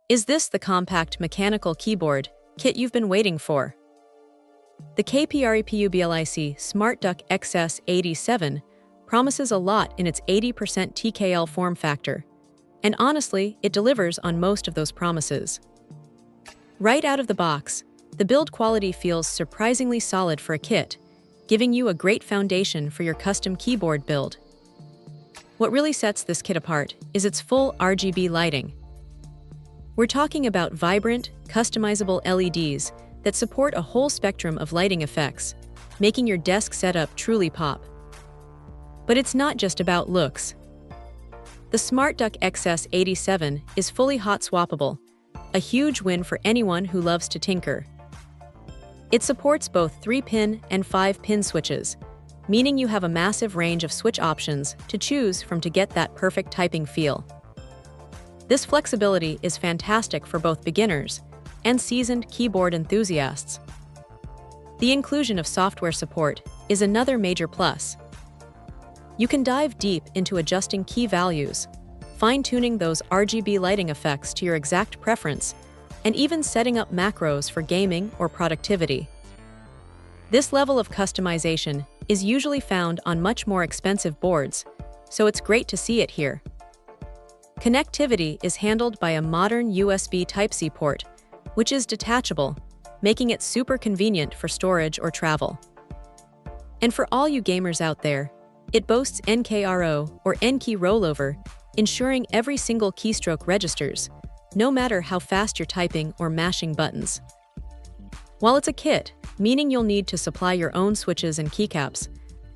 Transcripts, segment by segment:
Is this the compact mechanical keyboard kit you've been waiting for? The KPREPUBLIC SmartDuck XS87 promises a lot in its 80% TKL form factor, and honestly, it delivers on most of those promises. Right out of the box, the build quality feels surprisingly solid for a kit, giving you a great foundation for your custom keyboard build. What really sets this kit apart is its full RGB lighting. We're talking about vibrant, customizable LEDs that support a whole spectrum of lighting effects, making your desk setup truly pop. But it's not just about looks. The SmartDuck XS87 is fully hot swappable, a huge win for anyone who loves to tinker. It supports both 3-pin and 5-pin switches, meaning you have a massive range of switch options to choose from to get that perfect typing feel. This flexibility is fantastic for both beginners and seasoned keyboard enthusiasts. The inclusion of software support is another major plus. You can dive deep into adjusting key values, fine-tuning those RGB lighting effects to your exact preference, and even setting up macros for gaming or productivity. This level of customization is usually found on much more expensive boards, so it's great to see it here. Connectivity is handled by a modern USB Type-C port, which is detachable, making it super convenient for storage or travel. And for all you gamers out there, it boasts NKRO or N-key rollover, ensuring every single keystroke registers, no matter how fast you're typing or mashing buttons. While it's a kit, meaning you'll need to supply your own switches and keycaps,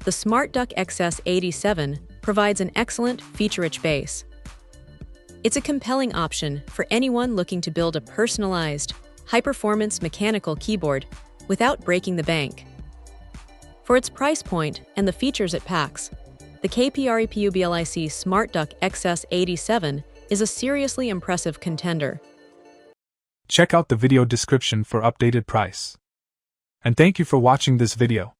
the SmartDuck XS87 provides an excellent, feature-rich base. It's a compelling option for anyone looking to build a personalized, high-performance mechanical keyboard without breaking the bank. For its price point and the features it packs, the KPREPUBLIC SmartDuck XS87 is a seriously impressive contender. Check out the video description for updated price. And thank you for watching this video.